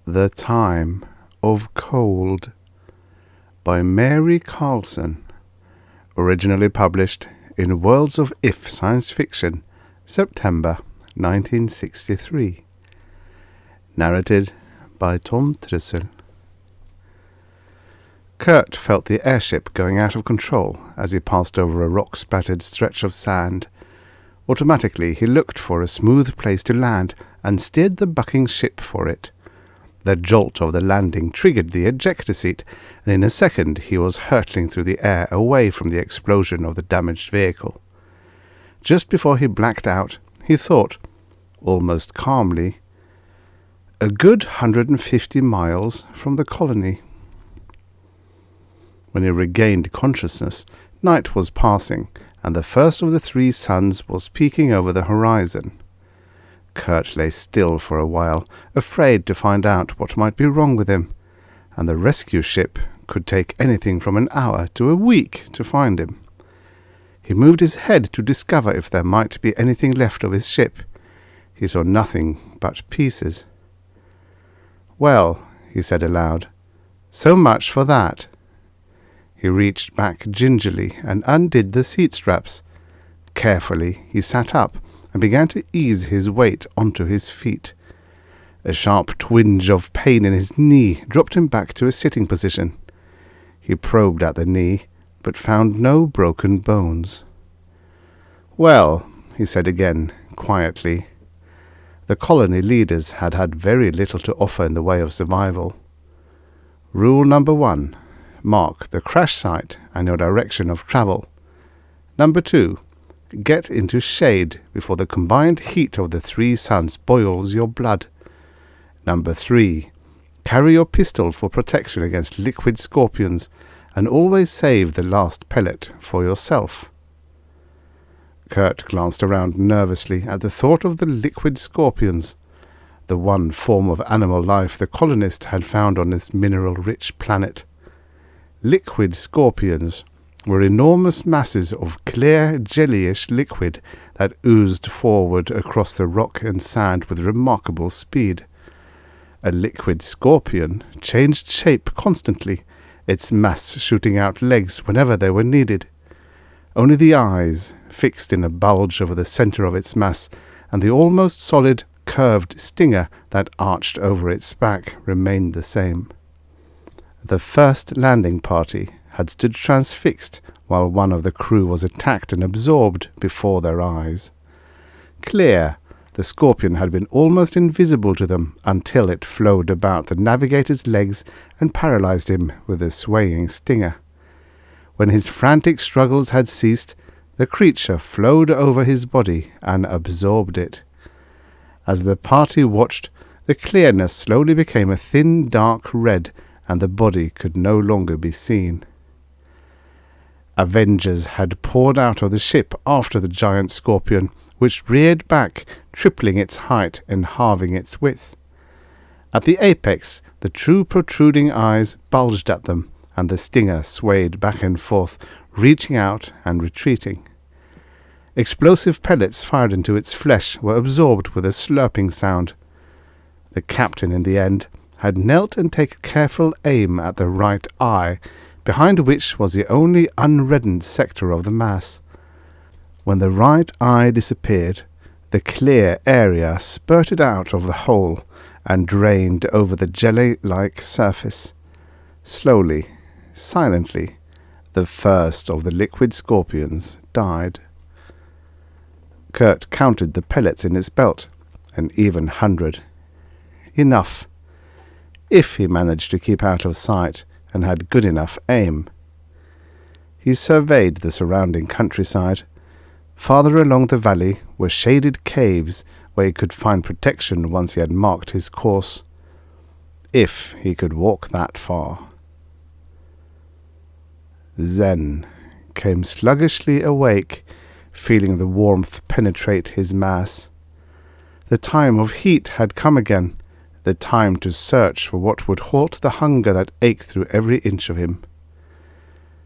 The Time of Cold by Mary Carlson, originally published in Worlds of If Science Fiction, September 1963. Narrated by Tom Trussel. Kurt felt the airship going out of control as he passed over a rock-splattered stretch of sand. Automatically he looked for a smooth place to land and steered the bucking ship for it. The jolt of the landing triggered the ejector seat, and in a second he was hurtling through the air away from the explosion of the damaged vehicle. Just before he blacked out, he thought, almost calmly, a good 150 miles from the colony. When he regained consciousness, night was passing, and the first of the three suns was peeking over the horizon. Kurt lay still for a while, afraid to find out what might be wrong with him, and the rescue ship could take anything from an hour to a week to find him. He moved his head to discover if there might be anything left of his ship. He saw nothing but pieces. "Well," he said aloud, "so much for that." He reached back gingerly and undid the seat straps. Carefully he sat up and began to ease his weight onto his feet. A sharp twinge of pain in his knee dropped him back to a sitting position. He probed at the knee, but found no broken bones. "Well," he said again, quietly. The colony leaders had had very little to offer in the way of survival. Rule number 1. Mark the crash site and your direction of travel. Number 2. Get into shade before the combined heat of the three suns boils your blood. Number 3. Carry your pistol for protection against liquid scorpions, and always save the last pellet for yourself. Kurt glanced around nervously at the thought of the liquid scorpions, the one form of animal life the colonist had found on this mineral-rich planet. Liquid scorpions were enormous masses of clear, jellyish liquid that oozed forward across the rock and sand with remarkable speed. A liquid scorpion changed shape constantly, its mass shooting out legs whenever they were needed. Only the eyes, fixed in a bulge over the center of its mass, and the almost solid, curved stinger that arched over its back remained the same. The first landing party had stood transfixed while one of the crew was attacked and absorbed before their eyes. Clear, the scorpion had been almost invisible to them until it flowed about the navigator's legs and paralyzed him with a swaying stinger. When his frantic struggles had ceased, the creature flowed over his body and absorbed it. As the party watched, the clearness slowly became a thin, dark red, and the body could no longer be seen. Avengers had poured out of the ship after the giant scorpion, which reared back, tripling its height and halving its width. At the apex, the two protruding eyes bulged at them, and the stinger swayed back and forth, reaching out and retreating. Explosive pellets fired into its flesh were absorbed with a slurping sound. The captain, in the end, had knelt and taken careful aim at the right eye, behind which was the only unreddened sector of the mass. When the right eye disappeared, the clear area spurted out of the hole and drained over the jelly-like surface. Slowly, silently, the first of the liquid scorpions died. Kurt counted the pellets in his belt, an even 100. Enough, if he managed to keep out of sight and had good enough aim. He surveyed the surrounding countryside. Farther along the valley were shaded caves where he could find protection once he had marked his course, if he could walk that far. Zen came sluggishly awake, feeling the warmth penetrate his mass. The time of heat had come again, the time to search for what would halt the hunger that ached through every inch of him.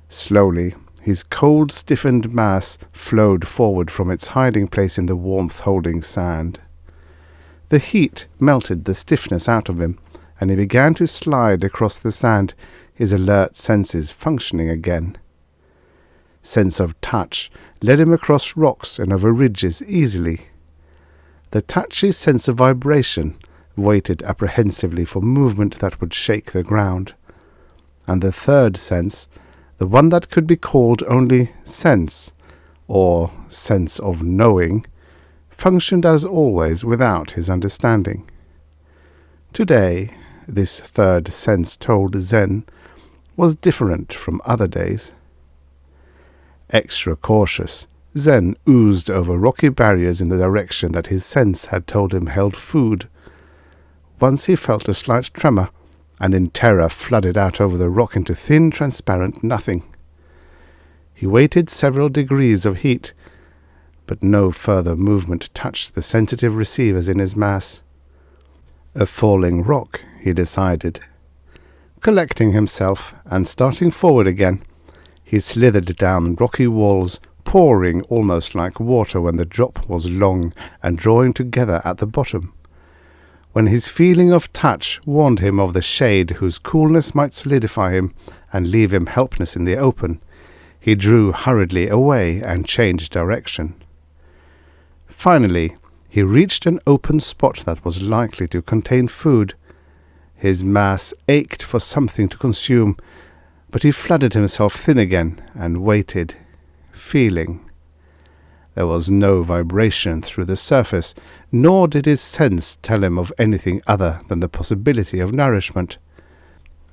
Slowly, his cold, stiffened mass flowed forward from its hiding place in the warmth-holding sand. The heat melted the stiffness out of him, and he began to slide across the sand, his alert senses functioning again. Sense of touch led him across rocks and over ridges easily. The touchy sense of vibration waited apprehensively for movement that would shake the ground. And the third sense, the one that could be called only sense, or sense of knowing, functioned as always without his understanding. Today, this third sense told Zen, was different from other days. Extra cautious, Zen oozed over rocky barriers in the direction that his sense had told him held food. Once he felt a slight tremor, and in terror flooded out over the rock into thin, transparent nothing. He waited several degrees of heat, but no further movement touched the sensitive receivers in his mass. A falling rock, he decided. Collecting himself and starting forward again, he slithered down rocky walls, pouring almost like water when the drop was long and drawing together at the bottom. When his feeling of touch warned him of the shade whose coolness might solidify him and leave him helpless in the open, he drew hurriedly away and changed direction. Finally, he reached an open spot that was likely to contain food. His mass ached for something to consume, but he flooded himself thin again and waited, feeling. There was no vibration through the surface, nor did his sense tell him of anything other than the possibility of nourishment.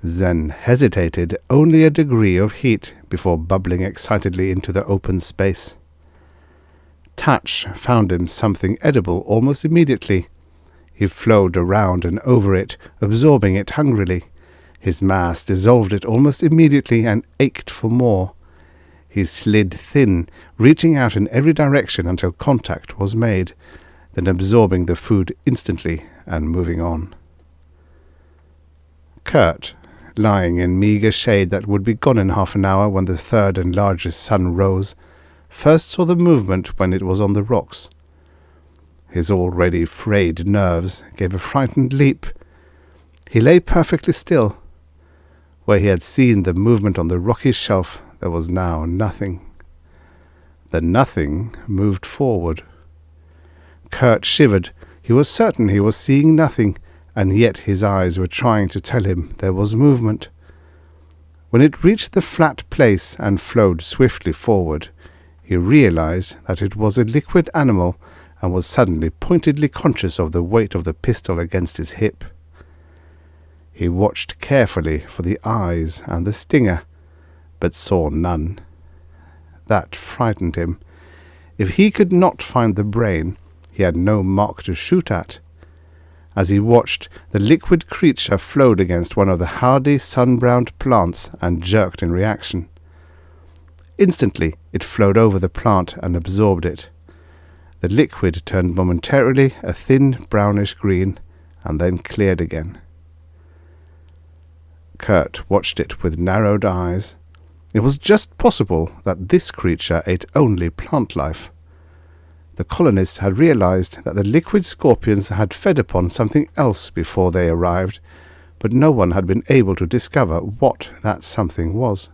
Zen hesitated only a degree of heat before bubbling excitedly into the open space. Touch found him something edible almost immediately. He flowed around and over it, absorbing it hungrily. His mass dissolved it almost immediately and ached for more. He slid thin, reaching out in every direction until contact was made, then absorbing the food instantly and moving on. Kurt, lying in meagre shade that would be gone in half an hour when the third and largest sun rose, first saw the movement when it was on the rocks. His already frayed nerves gave a frightened leap. He lay perfectly still. Where he had seen the movement on the rocky shelf, there was now nothing. The nothing moved forward. Kurt shivered. He was certain he was seeing nothing, and yet his eyes were trying to tell him there was movement. When it reached the flat place and flowed swiftly forward, he realized that it was a liquid animal and was suddenly pointedly conscious of the weight of the pistol against his hip. He watched carefully for the eyes and the stinger, but saw none. That frightened him. If he could not find the brain, he had no mark to shoot at. As he watched, the liquid creature flowed against one of the hardy sun-browned plants and jerked in reaction. Instantly it flowed over the plant and absorbed it. The liquid turned momentarily a thin brownish green and then cleared again. Kurt watched it with narrowed eyes. It was just possible that this creature ate only plant life. The colonists had realized that the liquid scorpions had fed upon something else before they arrived, but no one had been able to discover what that something was.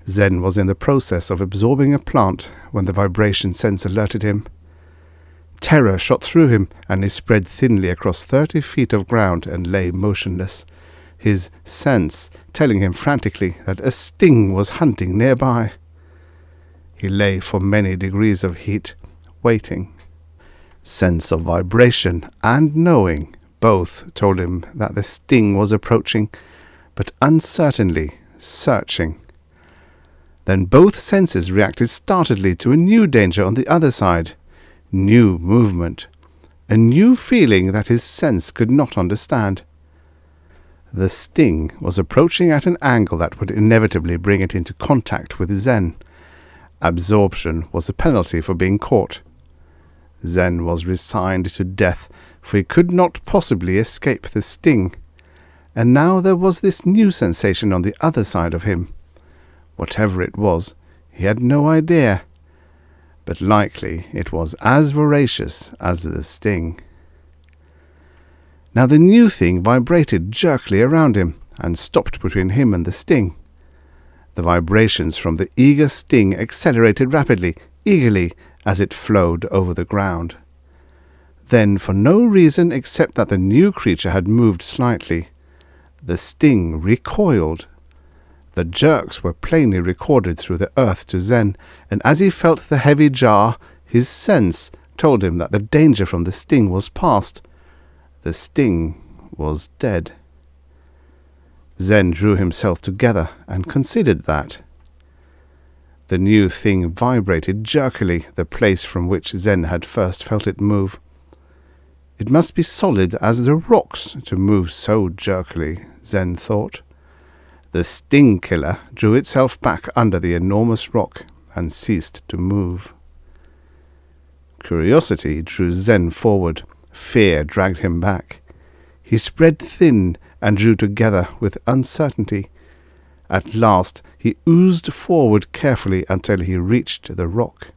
Zen was in the process of absorbing a plant when the vibration sense alerted him. Terror shot through him, and he spread thinly across 30 feet of ground and lay motionless, his sense telling him frantically that a sting was hunting nearby. He lay for many degrees of heat, waiting. Sense of vibration and knowing both told him that the sting was approaching, but uncertainly searching. Then both senses reacted startledly to a new danger on the other side. New movement, a new feeling that his sense could not understand. The sting was approaching at an angle that would inevitably bring it into contact with Zen. Absorption was a penalty for being caught. Zen was resigned to death, for he could not possibly escape the sting. And now there was this new sensation on the other side of him. Whatever it was, he had no idea. But likely it was as voracious as the sting. Now the new thing vibrated jerkily around him and stopped between him and the sting. The vibrations from the eager sting accelerated rapidly, eagerly, as it flowed over the ground. Then, for no reason except that the new creature had moved slightly, the sting recoiled. The jerks were plainly recorded through the earth to Zen, and as he felt the heavy jar, his sense told him that the danger from the sting was past. The sting was dead. Zen drew himself together and considered that. The new thing vibrated jerkily the place from which Zen had first felt it move. It must be solid as the rocks to move so jerkily, Zen thought. The sting killer drew itself back under the enormous rock and ceased to move. Curiosity drew Zen forward. Fear dragged him back. He spread thin and drew together with uncertainty. At last he oozed forward carefully until he reached the rock.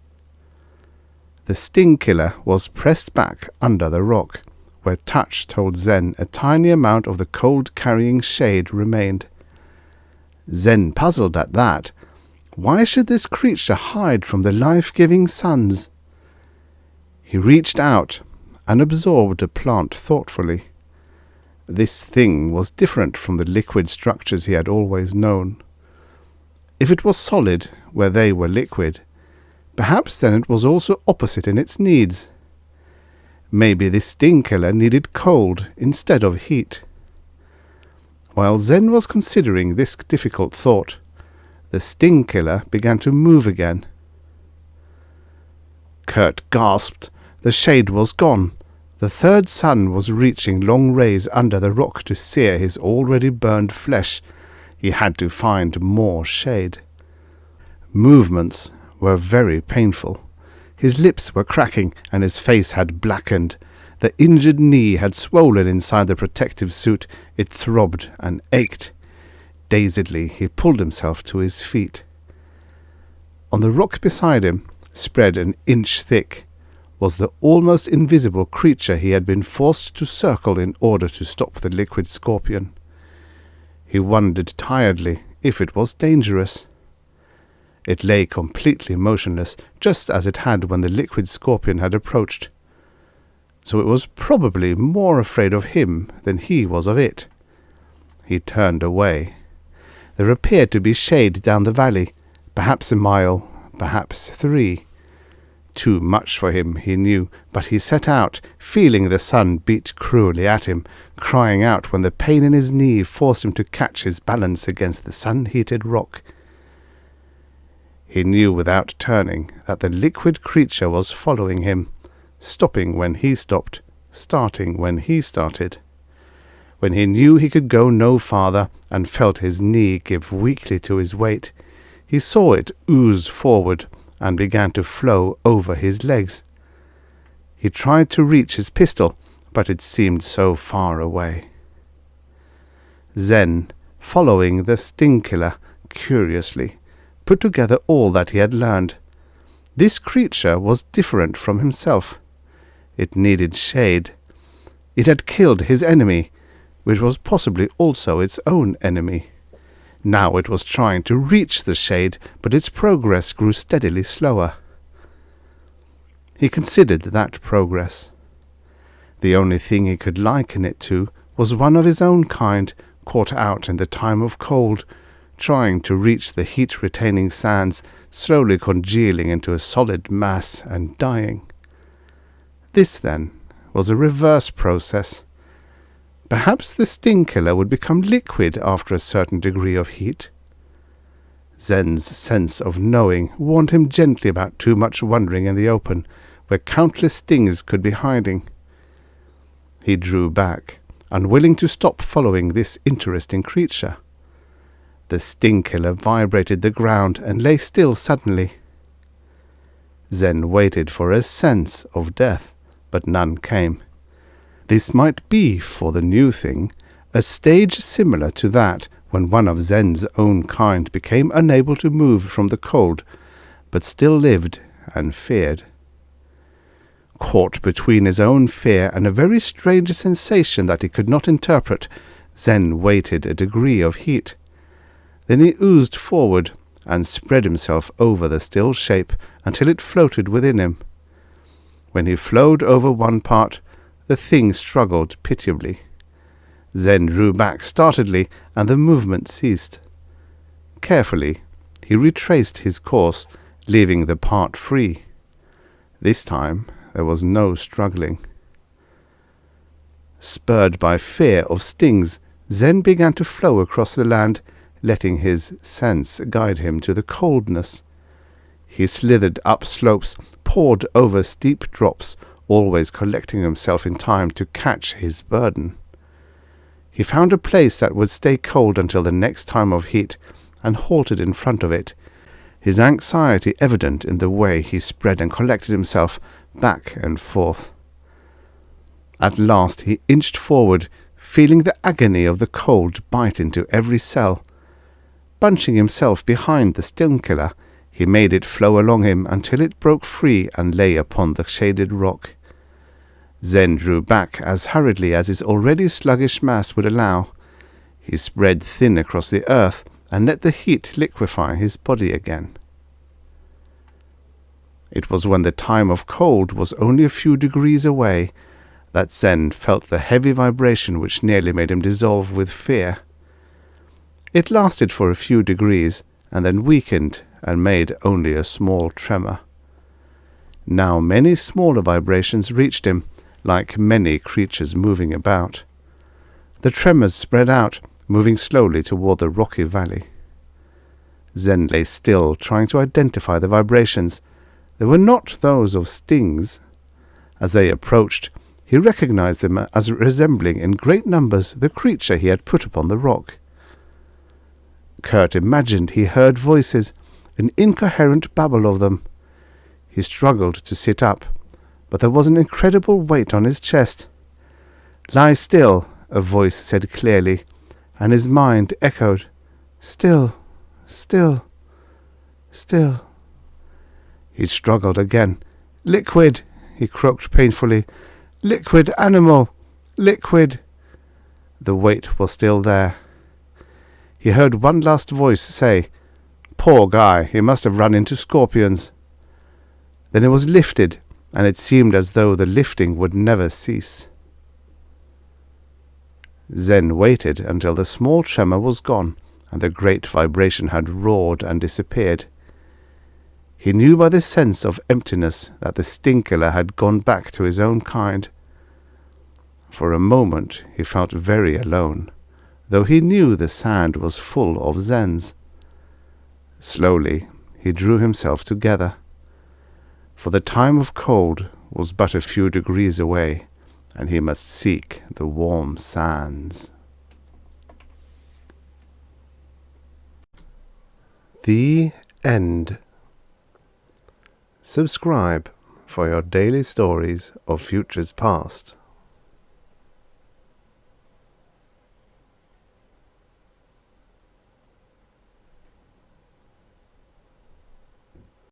The sting killer was pressed back under the rock, where touch told Zen a tiny amount of the cold-carrying shade remained. Zen puzzled at that. Why should this creature hide from the life-giving suns? He reached out and absorbed a plant thoughtfully. This thing was different from the liquid structures he had always known. If it was solid where they were liquid, perhaps then it was also opposite in its needs. Maybe this sting killer needed cold instead of heat. While Zen was considering this difficult thought, the sting killer began to move again. Kurt gasped. The shade was gone. The third sun was reaching long rays under the rock to sear his already burned flesh. He had to find more shade. Movements were very painful. His lips were cracking and his face had blackened. The injured knee had swollen inside the protective suit. It throbbed and ached. Dazedly, he pulled himself to his feet. On the rock beside him, spread an inch thick, was the almost invisible creature he had been forced to circle in order to stop the liquid scorpion. He wondered tiredly if it was dangerous. It lay completely motionless, just as it had when the liquid scorpion had approached. So it was probably more afraid of him than he was of it. He turned away. There appeared to be shade down the valley, perhaps a mile, perhaps 3. Too much for him, he knew, but he set out, feeling the sun beat cruelly at him, crying out when the pain in his knee forced him to catch his balance against the sun-heated rock. He knew without turning that the liquid creature was following him, stopping when he stopped, starting when he started. When he knew he could go no farther and felt his knee give weakly to his weight, he saw it ooze forward and began to flow over his legs. He tried to reach his pistol, but it seemed so far away. Zen, following the sting killer curiously, put together all that he had learned. This creature was different from himself. It needed shade. It had killed his enemy, which was possibly also its own enemy. Now it was trying to reach the shade, but its progress grew steadily slower. He considered that progress. The only thing he could liken it to was one of his own kind, caught out in the time of cold, trying to reach the heat-retaining sands, slowly congealing into a solid mass and dying. This, then, was a reverse process. Perhaps the sting killer would become liquid after a certain degree of heat. Zen's sense of knowing warned him gently about too much wandering in the open, where countless stings could be hiding. He drew back, unwilling to stop following this interesting creature. The sting killer vibrated the ground and lay still suddenly. Zen waited for a sense of death, but none came. This might be, for the new thing, a stage similar to that when one of Zen's own kind became unable to move from the cold, but still lived and feared. Caught between his own fear and a very strange sensation that he could not interpret, Zen waited a degree of heat. Then he oozed forward and spread himself over the still shape until it floated within him. When he flowed over one part, the thing struggled pitiably. Zen drew back startedly, and the movement ceased. Carefully, he retraced his course, leaving the part free. This time there was no struggling. Spurred by fear of stings, Zen began to flow across the land, letting his sense guide him to the coldness. He slithered up slopes, poured over steep drops, always collecting himself in time to catch his burden. He found a place that would stay cold until the next time of heat, and halted in front of it, his anxiety evident in the way he spread and collected himself back and forth. At last he inched forward, feeling the agony of the cold bite into every cell. Bunching himself behind the sting-killer, he made it flow along him until it broke free and lay upon the shaded rock. Zen drew back as hurriedly as his already sluggish mass would allow. He spread thin across the earth and let the heat liquefy his body again. It was when the time of cold was only a few degrees away that Zen felt the heavy vibration which nearly made him dissolve with fear. It lasted for a few degrees, and then weakened and made only a small tremor. Now many smaller vibrations reached him, like many creatures moving about. The tremors spread out, moving slowly toward the rocky valley. Zen lay still, trying to identify the vibrations. They were not those of stings. As they approached, he recognized them as resembling in great numbers the creature he had put upon the rock. Kurt imagined he heard voices, an incoherent babble of them. He struggled to sit up, but there was an incredible weight on his chest. "Lie still," a voice said clearly, and his mind echoed, "Still, still, still." He struggled again. "Liquid," he croaked painfully. "Liquid animal! Liquid!" The weight was still there. He heard one last voice say, "Poor guy, he must have run into scorpions." Then it was lifted, and it seemed as though the lifting would never cease. Zen waited until the small tremor was gone, and the great vibration had roared and disappeared. He knew by the sense of emptiness that the sting-killer had gone back to his own kind. For a moment he felt very alone, though he knew the sand was full of Zens. Slowly he drew himself together, for the time of cold was but a few degrees away, and he must seek the warm sands. The end. Subscribe for your daily stories of futures past.